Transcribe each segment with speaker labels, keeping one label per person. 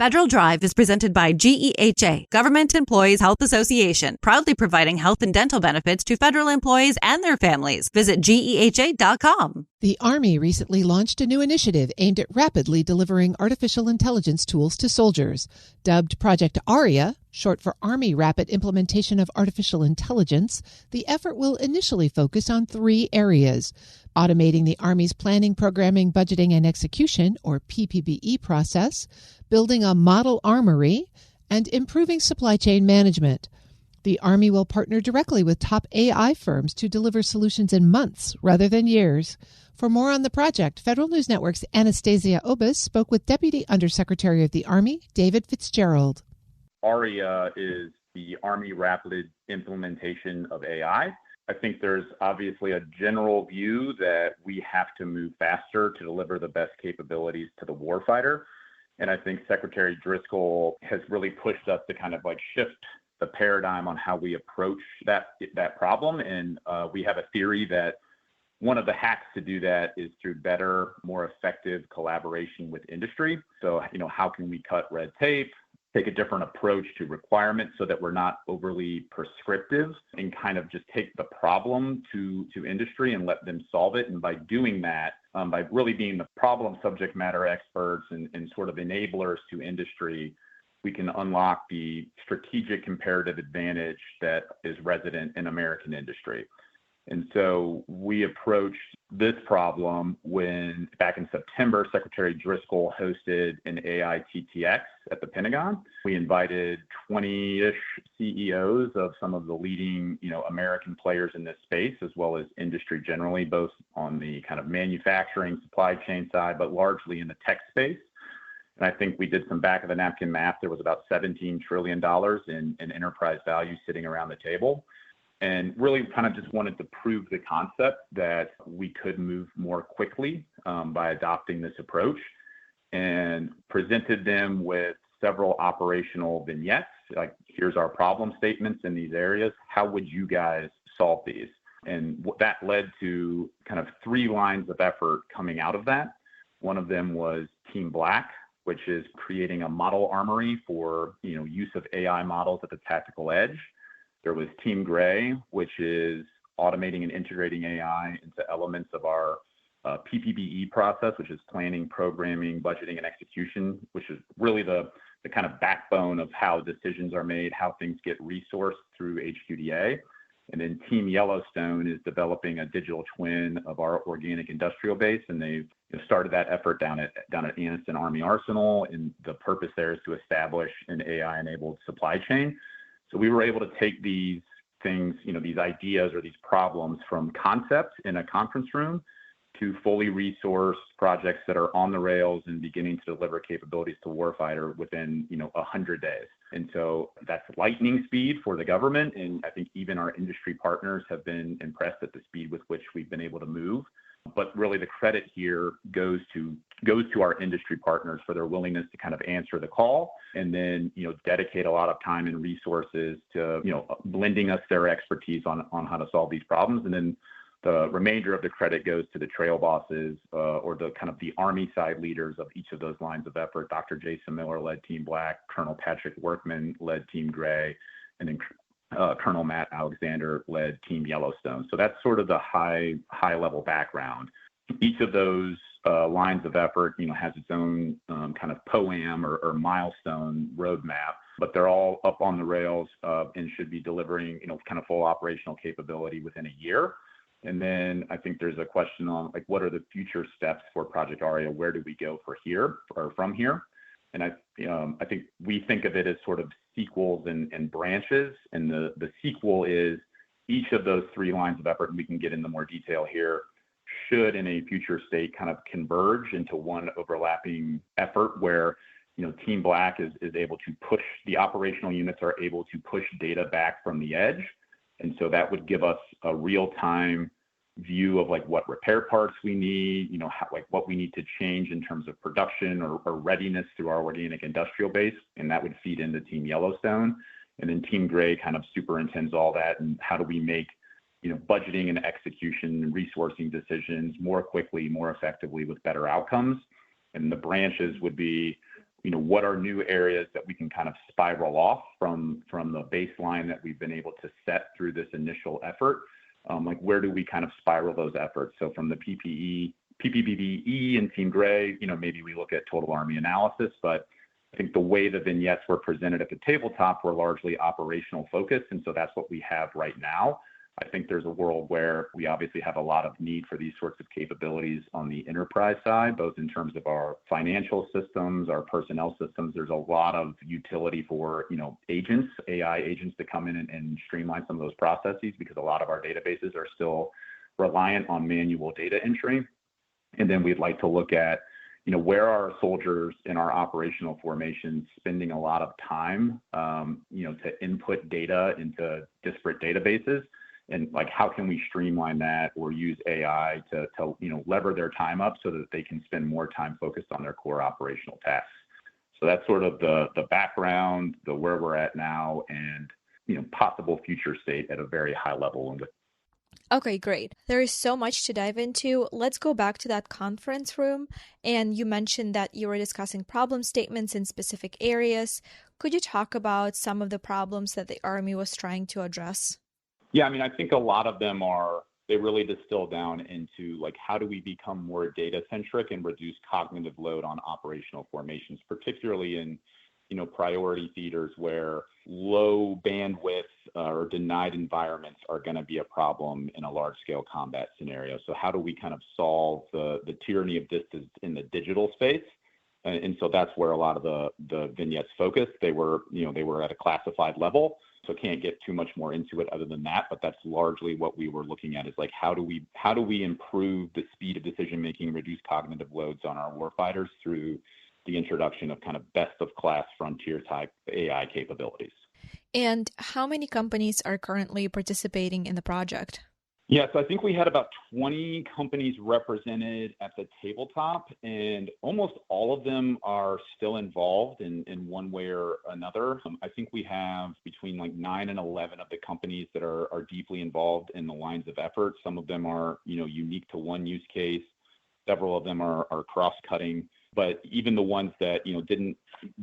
Speaker 1: Federal Drive is presented by GEHA, Government Employees Health Association, proudly providing health and dental benefits to federal employees and their families. Visit GEHA.com.
Speaker 2: The Army recently launched a new initiative aimed at rapidly delivering artificial intelligence tools to soldiers. Dubbed Project ARIA, short for Army Rapid Implementation of Artificial Intelligence, the effort will initially focus on 3 areas: automating the Army's planning, programming, budgeting, and execution, or PPBE process, building a model armory, and improving supply chain management. The Army will partner directly with top AI firms to deliver solutions in months rather than years. For more on the project, Federal News Network's Anastasia Obis spoke with Deputy Undersecretary of the Army, David Fitzgerald.
Speaker 3: ARIA is the Army Rapid Implementation of AI. I think there's obviously a general view that we have to move faster to deliver the best capabilities to the warfighter. And I think Secretary Driscoll has really pushed us to kind of shift the paradigm on how we approach that problem. And we have a theory that one of the hacks to do that is through better, more effective collaboration with industry. So, how can we cut red tape, take a different approach to requirements so that we're not overly prescriptive, and kind of just take the problem to industry and let them solve it. And by doing that, by really being the problem subject matter experts and sort of enablers to industry, we can unlock the strategic comparative advantage that is resident in American industry. And so we approached this problem when, back in September, Secretary Driscoll hosted an AI TTX at the Pentagon. We invited 20-ish CEOs of some of the leading, American players in this space, as well as industry generally, both on the kind of manufacturing, supply chain side, but largely in the tech space. And I think we did some back of the napkin math. There was about $17 trillion in enterprise value sitting around the table. And really kind of just wanted to prove the concept that we could move more quickly by adopting this approach, and presented them with several operational vignettes, like, here's our problem statements in these areas. How would you guys solve these? And that led to kind of 3 lines of effort coming out of that. One of them was Team Black, which is creating a model armory for, use of AI models at the tactical edge. There was Team Gray, which is automating and integrating AI into elements of our PPBE process, which is planning, programming, budgeting, and execution, which is really the kind of backbone of how decisions are made, how things get resourced through HQDA. And then Team Yellowstone is developing a digital twin of our organic industrial base, and they've started that effort down at Anniston Army Arsenal. And the purpose there is to establish an AI-enabled supply chain. So we were able to take these things, these ideas or these problems from concept in a conference room to fully resourced projects that are on the rails and beginning to deliver capabilities to warfighter within, 100 days. And so that's lightning speed for the government. And I think even our industry partners have been impressed at the speed with which we've been able to move. But really the credit here goes to our industry partners for their willingness to kind of answer the call, and then, dedicate a lot of time and resources to, lending us their expertise on how to solve these problems. And then the remainder of the credit goes to the trail bosses, or the kind of the Army side leaders of each of those lines of effort. Dr. Jason Miller led Team Black, Colonel Patrick Workman led Team Gray, and then Colonel Matt Alexander led Team Yellowstone. So that's sort of the high level background. Each of those lines of effort, has its own kind of POAM or milestone roadmap, but they're all up on the rails and should be delivering, kind of full operational capability within a year. And then I think there's a question on what are the future steps for Project ARIA? Where do we go from here? And I think we think of it as sort of sequels and branches. And the sequel is each of those 3 lines of effort, and we can get into more detail here, should in a future state kind of converge into one overlapping effort where, Team Black is able to push, the operational units are able to push data back from the edge. And so that would give us a real-time view of what repair parts we need, what we need to change in terms of production or readiness through our organic industrial base. And that would feed into Team Yellowstone. And then Team Gray kind of superintends all that. And how do we make, budgeting and execution and resourcing decisions more quickly, more effectively with better outcomes. And the branches would be what are new areas that we can kind of spiral off from the baseline that we've been able to set through this initial effort. Like where do we kind of spiral those efforts? So from the PPBE and Team Gray, maybe we look at total Army analysis, but I think the way the vignettes were presented at the tabletop were largely operational focused. And so that's what we have right now. I think there's a world where we obviously have a lot of need for these sorts of capabilities on the enterprise side, both in terms of our financial systems, our personnel systems. There's a lot of utility for, agents, AI agents to come in and streamline some of those processes because a lot of our databases are still reliant on manual data entry. And then we'd like to look at, where are our soldiers in our operational formations spending a lot of time, to input data into disparate databases. And like, how can we streamline that or use AI to lever their time up so that they can spend more time focused on their core operational tasks? So that's sort of the background, the where we're at now, and possible future state at a very high level.
Speaker 4: Okay, great. There is so much to dive into. Let's go back to that conference room. And you mentioned that you were discussing problem statements in specific areas. Could you talk about some of the problems that the Army was trying to address?
Speaker 3: Yeah, I think a lot of them they really distill down into like, how do we become more data-centric and reduce cognitive load on operational formations, particularly in, priority theaters where low bandwidth or denied environments are going to be a problem in a large-scale combat scenario. So how do we kind of solve the tyranny of distance in the digital space? And so that's where a lot of the vignettes focused. They were at a classified level. So can't get too much more into it other than that, but that's largely what we were looking at is like, how do we improve the speed of decision making, reduce cognitive loads on our warfighters through the introduction of kind of best of class frontier type AI capabilities.
Speaker 4: And how many companies are currently participating in the project?
Speaker 3: Yeah, so I think we had about 20 companies represented at the tabletop, and almost all of them are still involved in one way or another. I think we have between like 9 and 11 of the companies that are deeply involved in the lines of effort. Some of them are, unique to one use case. Several of them are cross-cutting, but even the ones that,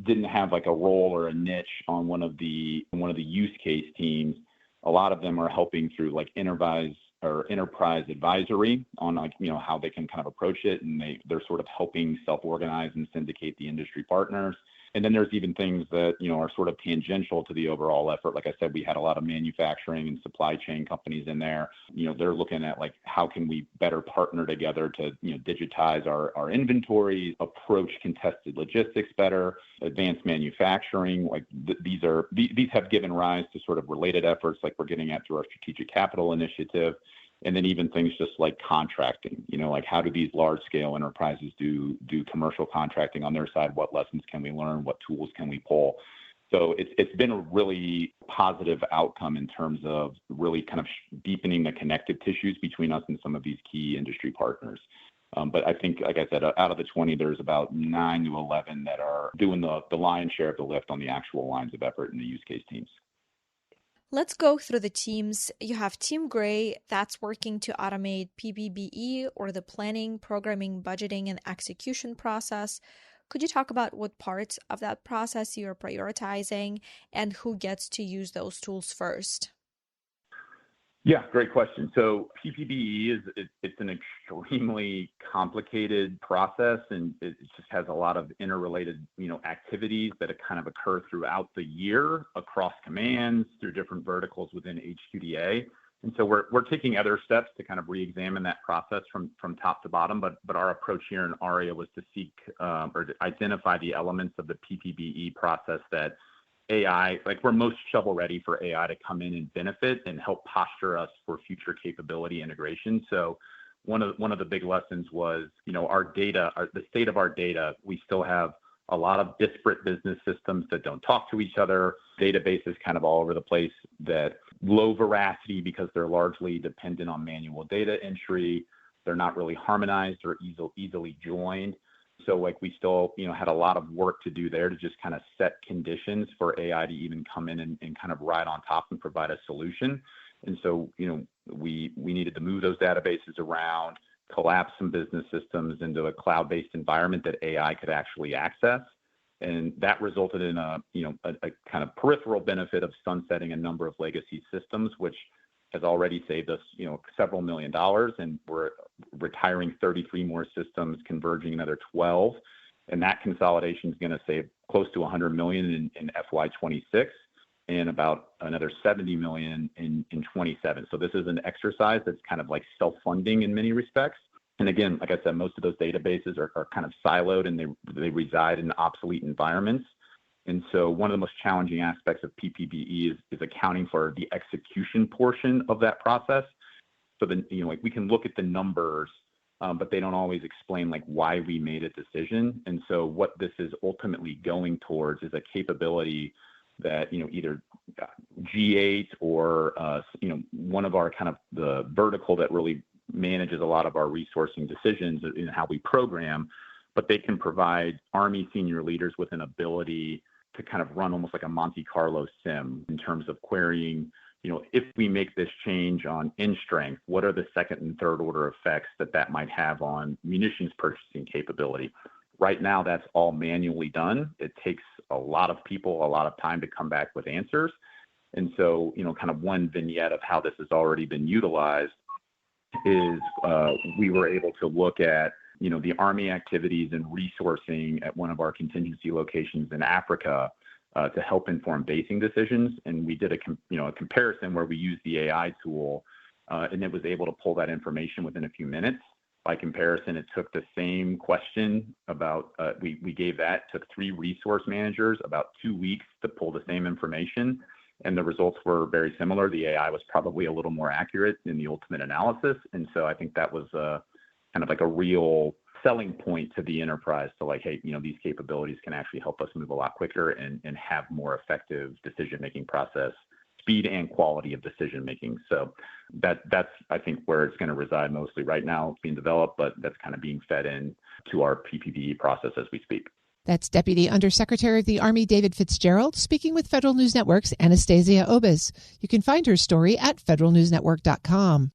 Speaker 3: didn't have like a role or a niche on one of the use case teams, a lot of them are helping through like enterprise advisory on like, how they can kind of approach it. And they're sort of helping self-organize and syndicate the industry partners. And then there's even things that, are sort of tangential to the overall effort. Like I said, we had a lot of manufacturing and supply chain companies in there. They're looking at like, how can we better partner together to, digitize our inventory, approach contested logistics better, advanced manufacturing. Like these have given rise to sort of related efforts like we're getting at through our strategic capital initiative. And then even things just like contracting, like how do these large scale enterprises do commercial contracting on their side? What lessons can we learn? What tools can we pull? So it's been a really positive outcome in terms of really kind of deepening the connective tissues between us and some of these key industry partners. But I think, like I said, out of the 20, there's about 9 to 11 that are doing the lion's share of the lift on the actual lines of effort in the use case teams.
Speaker 4: Let's go through the teams. You have Team Gray that's working to automate PPBE, or the planning, programming, budgeting, and execution process. Could you talk about what parts of that process you're prioritizing and who gets to use those tools first?
Speaker 3: Yeah, great question. So PPBE it's an extremely complicated process, and it just has a lot of interrelated, activities that kind of occur throughout the year across commands through different verticals within HQDA. And so we're taking other steps to kind of re-examine that process from top to bottom. But our approach here in ARIA was to seek or to identify the elements of the PPBE process that AI, like we're most shovel ready for AI to come in and benefit and help posture us for future capability integration. So one of the big lessons was, our data, the state of our data. We still have a lot of disparate business systems that don't talk to each other, databases kind of all over the place that low veracity because they're largely dependent on manual data entry. They're not really harmonized or easily joined. So like we still, had a lot of work to do there to just kind of set conditions for AI to even come in and kind of ride on top and provide a solution. And so, we needed to move those databases around, collapse some business systems into a cloud-based environment that AI could actually access. And that resulted in a kind of peripheral benefit of sunsetting a number of legacy systems, which has already saved us, several $1 million, and we're retiring 33 more systems, converging another 12. And that consolidation is going to save close to $100 million in FY26 and about another $70 million in 27. So this is an exercise that's kind of like self-funding in many respects. And again, like I said, most of those databases are kind of siloed and they reside in obsolete environments. And so one of the most challenging aspects of PPBE is accounting for the execution portion of that process. So then, we can look at the numbers, but they don't always explain why we made a decision. And so what this is ultimately going towards is a capability that, either G8 or, one of our kind of the vertical that really manages a lot of our resourcing decisions in how we program, but they can provide Army senior leaders with an ability to kind of run almost like a Monte Carlo sim in terms of querying, if we make this change on end strength, what are the second and third order effects that might have on munitions purchasing capability? Right now, that's all manually done. It takes a lot of people, a lot of time to come back with answers. And so, kind of one vignette of how this has already been utilized is we were able to look at, the Army activities and resourcing at one of our contingency locations in Africa to help inform basing decisions. And we did a comparison where we used the AI tool and it was able to pull that information within a few minutes. By comparison, it took the same question about, we gave that, took 3 resource managers about 2 weeks to pull the same information. And the results were very similar. The AI was probably a little more accurate in the ultimate analysis. And so I think that was kind of like a real selling point to the enterprise to hey, these capabilities can actually help us move a lot quicker and have more effective decision-making process, speed and quality of decision-making. So that's, I think, where it's going to reside mostly right now. It's being developed, but that's kind of being fed in to our PPBE process as we speak.
Speaker 2: That's Deputy Undersecretary of the Army David Fitzgerald speaking with Federal News Network's Anastasia Obis. You can find her story at federalnewsnetwork.com.